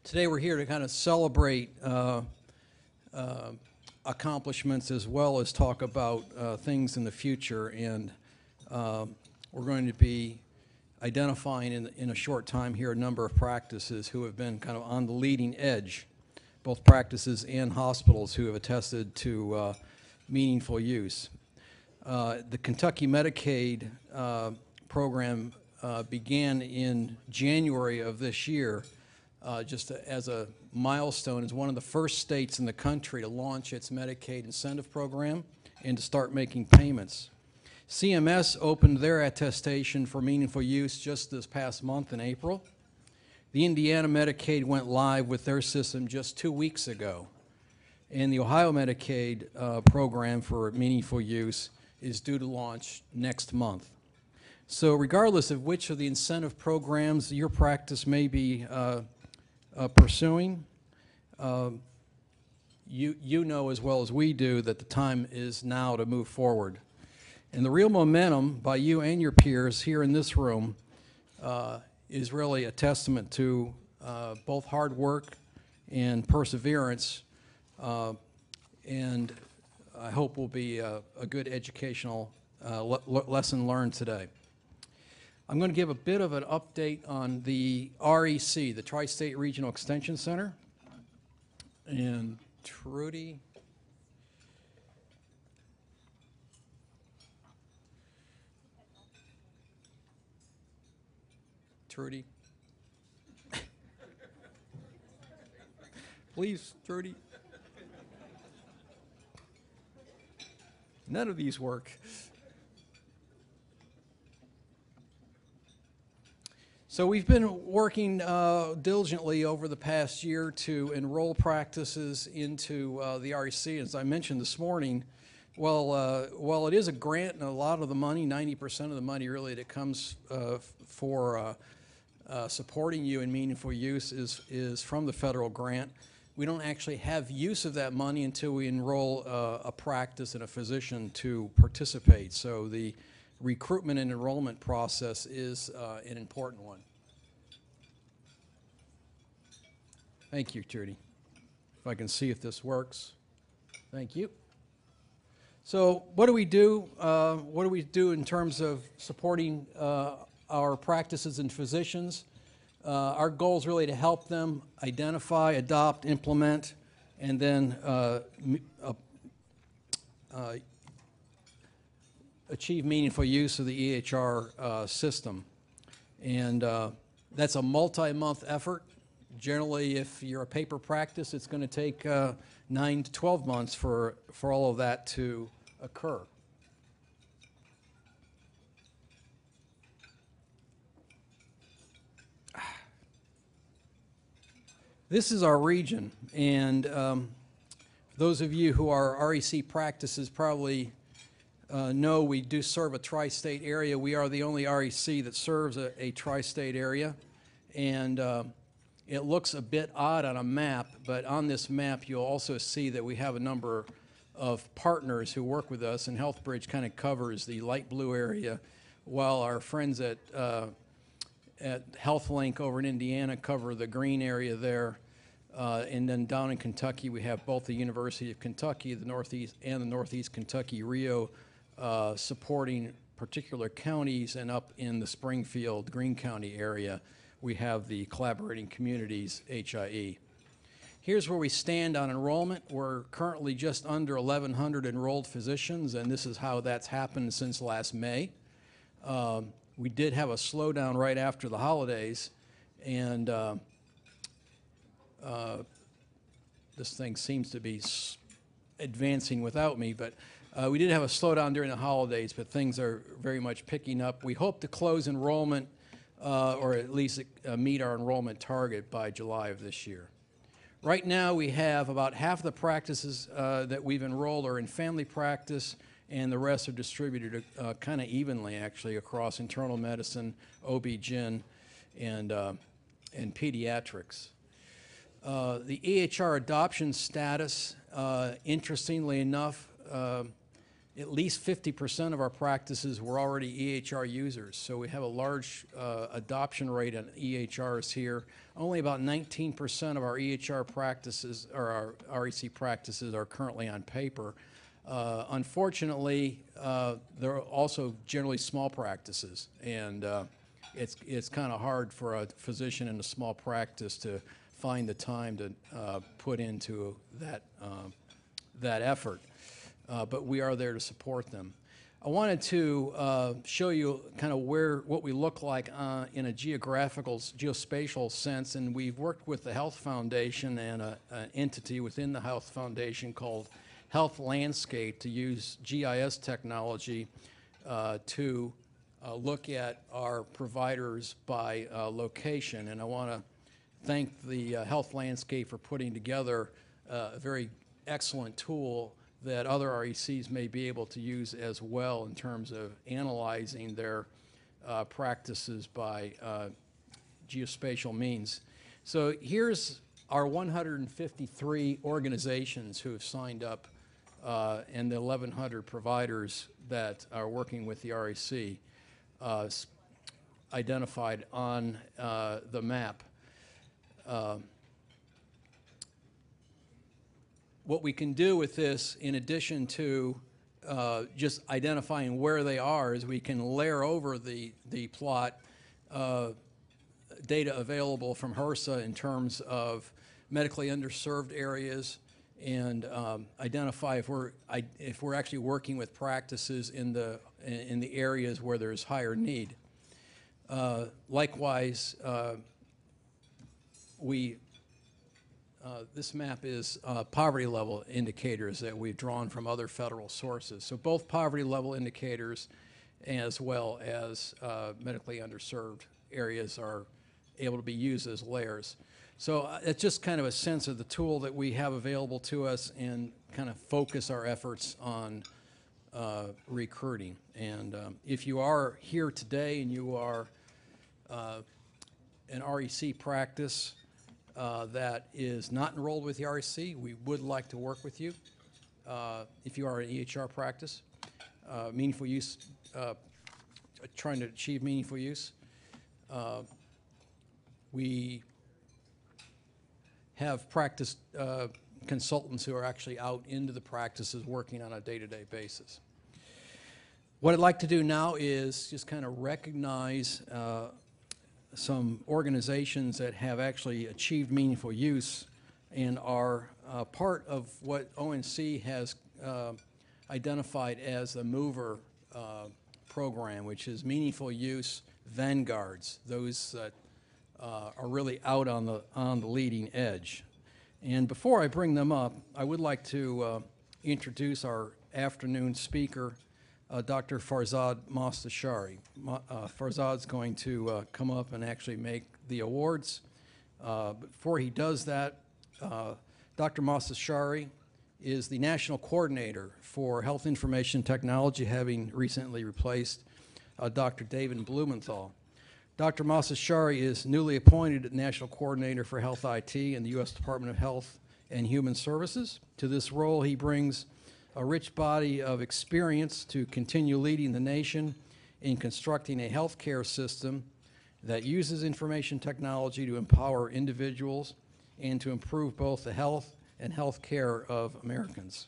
Today we're here to kind of celebrate accomplishments as well as talk about things in the future, and we're going to be identifying in a short time here a number of practices who have been kind of on the leading edge, both practices and hospitals who have attested to meaningful use. The Kentucky Medicaid program began in January of this year, just as a milestone, as one of the first states in the country to launch its Medicaid incentive program and to start making payments. CMS opened their attestation for meaningful use just this past month in April. The Indiana Medicaid went live with their system just 2 weeks ago. And the Ohio Medicaid program for meaningful use is due to launch next month. So regardless of which of the incentive programs your practice may be pursuing, you know as well as we do that the time is now to move forward. And the real momentum by you and your peers here in this room is really a testament to both hard work and perseverance, and I hope will be a good educational lesson learned today. I'm going to give a bit of an update on the REC, the Tri-State Regional Extension Center. And Trudy. Trudy. Please, Trudy. None of these work. So we've been working diligently over the past year to enroll practices into the REC. As I mentioned this morning, while it is a grant, and a lot of the money, 90% of the money really that comes for supporting you in meaningful use is from the federal grant, we don't actually have use of that money until we enroll a practice and a physician to participate. So the recruitment and enrollment process is an important one. Thank you, Trudy. If I can see if this works. Thank you. So what do we do? What do we do in terms of supporting our practices and physicians? Our goal is really to help them identify, adopt, implement, and then achieve meaningful use of the EHR system. And that's a multi-month effort. Generally, if you're a paper practice, it's going to take 9 to 12 months for all of that to occur. This is our region, and those of you who are REC practices probably know we do serve a tri-state area. We are the only REC that serves a tri-state area, and it looks a bit odd on a map, but on this map you'll also see that we have a number of partners who work with us, and HealthBridge kind of covers the light blue area, while our friends at HealthLink over in Indiana cover the green area there. And then down in Kentucky, we have both the University of Kentucky, the Northeast, and the Northeast Kentucky Rio supporting particular counties, and up in the Springfield, Greene County area, we have the Collaborating Communities, HIE. Here's where we stand on enrollment. We're currently just under 1,100 enrolled physicians, and this is how that's happened since last May. We did have a slowdown right after the holidays, and this thing seems to be advancing without me, but we did have a slowdown during the holidays, but things are very much picking up. We hope to close enrollment or at least meet our enrollment target by July of this year. Right now we have about half the practices that we've enrolled are in family practice, and the rest are distributed kind of evenly actually across internal medicine, OB-GYN, and pediatrics. The EHR adoption status, interestingly enough, at least 50% of our practices were already EHR users. So we have a large adoption rate on EHRs here. Only about 19% of our EHR practices, or our REC practices, are currently on paper. Unfortunately, they're also generally small practices, and it's kind of hard for a physician in a small practice to find the time to put into that effort. But we are there to support them. I wanted to show you kind of what we look like in a geospatial sense, and we've worked with the Health Foundation and an entity within the Health Foundation called Health Landscape to use GIS technology to look at our providers by location. And I want to thank the Health Landscape for putting together a very excellent tool that other RECs may be able to use as well in terms of analyzing their practices by geospatial means. So here's our 153 organizations who have signed up and the 1,100 providers that are working with the REC identified on the map. What we can do with this, in addition to just identifying where they are, is we can layer over the plot data available from HRSA in terms of medically underserved areas, and identify if we're actually working with practices in the areas where there's higher need. Likewise, this map is poverty level indicators that we've drawn from other federal sources. So both poverty level indicators as well as medically underserved areas are able to be used as layers. So it's just kind of a sense of the tool that we have available to us and kind of focus our efforts on recruiting. And if you are here today and you are an REC practice that is not enrolled with the REC, we would like to work with you. If you are an EHR practice, meaningful use, trying to achieve meaningful use, we have practice consultants who are actually out into the practices working on a day-to-day basis. What I'd like to do now is just kind of recognize some organizations that have actually achieved meaningful use and are part of what ONC has identified as the MOVER program, which is meaningful use vanguards, those that are really out on the leading edge. And before I bring them up, I would like to introduce our afternoon speaker, Dr. Farzad Mostashari. Farzad's going to come up and actually make the awards. Before he does that, Dr. Mostashari is the National Coordinator for Health Information Technology, having recently replaced Dr. David Blumenthal. Dr. Mostashari is newly appointed National Coordinator for Health IT in the U.S. Department of Health and Human Services. To this role, he brings a rich body of experience to continue leading the nation in constructing a healthcare system that uses information technology to empower individuals and to improve both the health and health care of Americans.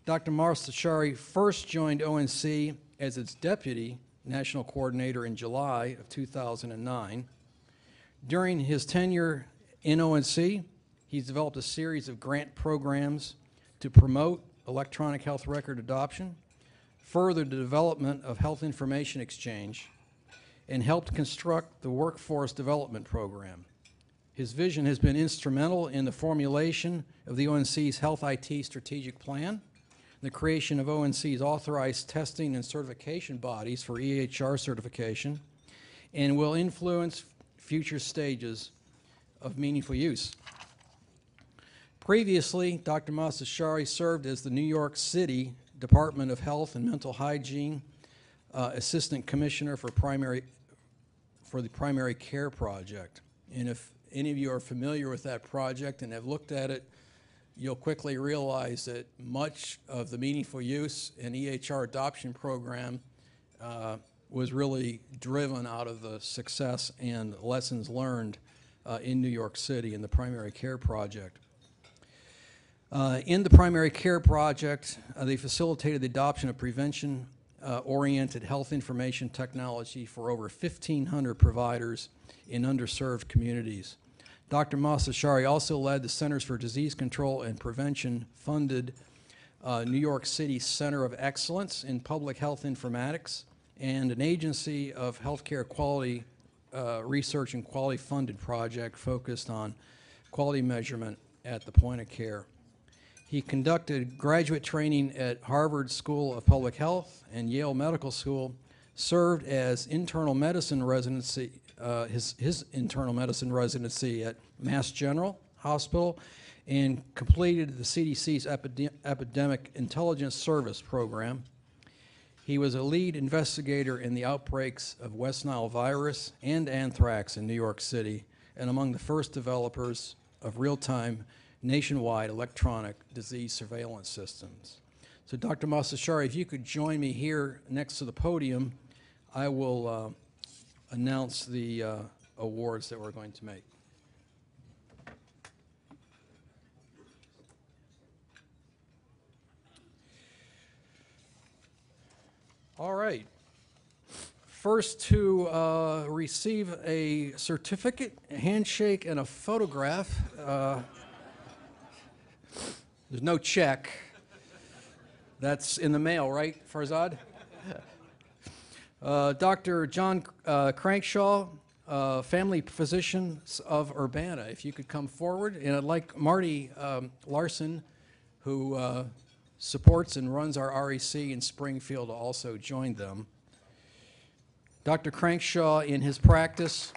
Dr. Mostashari first joined ONC as its Deputy National Coordinator in July of 2009. During his tenure in ONC, he's developed a series of grant programs to promote electronic health record adoption, furthered the development of health information exchange, and helped construct the Workforce Development Program. His vision has been instrumental in the formulation of the ONC's Health IT Strategic Plan, the creation of ONC's authorized testing and certification bodies for EHR certification, and will influence future stages of meaningful use. Previously, Dr. Mostashari served as the New York City Department of Health and Mental Hygiene Assistant Commissioner for the Primary Care Project. And if any of you are familiar with that project and have looked at it, you'll quickly realize that much of the meaningful use and EHR adoption program was really driven out of the success and lessons learned in New York City in the primary care project. In the primary care project, they facilitated the adoption of prevention-oriented health information technology for over 1,500 providers in underserved communities. Dr. Masashari also led the Centers for Disease Control and Prevention funded New York City Center of Excellence in Public Health Informatics and an Agency of Healthcare Quality Research and Quality funded project focused on quality measurement at the point of care. He conducted graduate training at Harvard School of Public Health and Yale Medical School, served as internal medicine residency, his internal medicine residency at Mass General Hospital, and completed the CDC's Epidemic Intelligence Service program. He was a lead investigator in the outbreaks of West Nile virus and anthrax in New York City, and among the first developers of real-time nationwide electronic disease surveillance systems. So Dr. Masashari, if you could join me here next to the podium, I will announce the awards that we're going to make. All right. First to receive a certificate, a handshake, and a photograph. There's no check. That's in the mail, right, Farzad? Dr. John Crankshaw, family physician of Urbana. If you could come forward. And I'd like Marty Larson, who supports and runs our REC in Springfield, to also join them. Dr. Crankshaw, in his practice,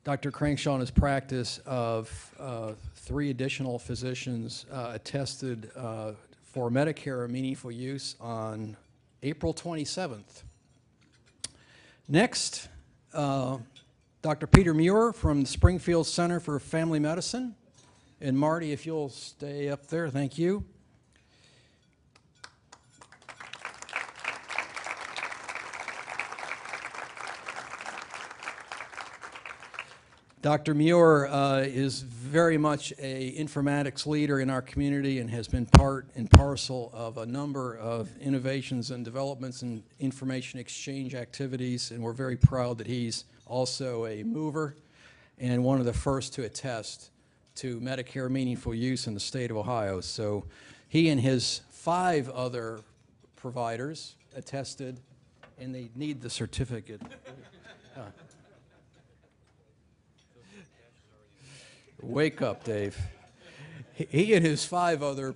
Dr. Crankshaw, in his practice of 3 additional physicians, attested for Medicare meaningful use on April 27th. Next, Dr. Peter Muir from the Springfield Center for Family Medicine. And Marty, if you'll stay up there, thank you. Dr. Muir is very much an informatics leader in our community and has been part and parcel of a number of innovations and developments in information exchange activities, and we're very proud that he's also a mover and one of the first to attest to Medicare meaningful use in the state of Ohio. So he and his 5 other providers attested, and they need the certificate. Wake up, Dave. He and his 5 other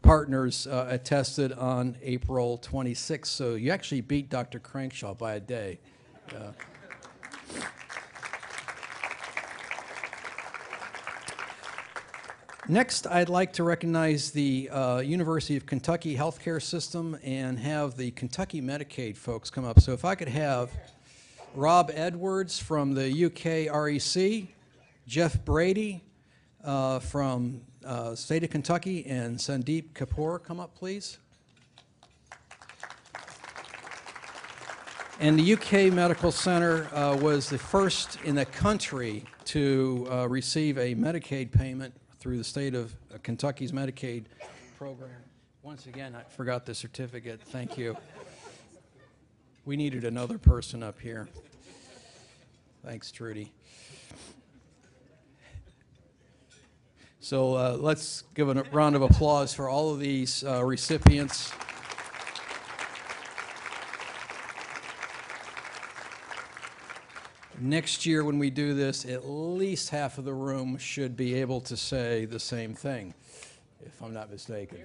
partners attested on April 26th, so you actually beat Dr. Crankshaw by a day. Next, I'd like to recognize the University of Kentucky healthcare system and have the Kentucky Medicaid folks come up. So if I could have Rob Edwards from the UK REC, Jeff Brady from state of Kentucky, and Sandeep Kapoor come up, please. And the UK Medical Center was the first in the country to receive a Medicaid payment through the state of Kentucky's Medicaid program. Once again, I forgot the certificate. Thank you. We needed another person up here. Thanks, Trudy. So let's give a round of applause for all of these recipients. Next year when we do this, at least half of the room should be able to say the same thing, if I'm not mistaken.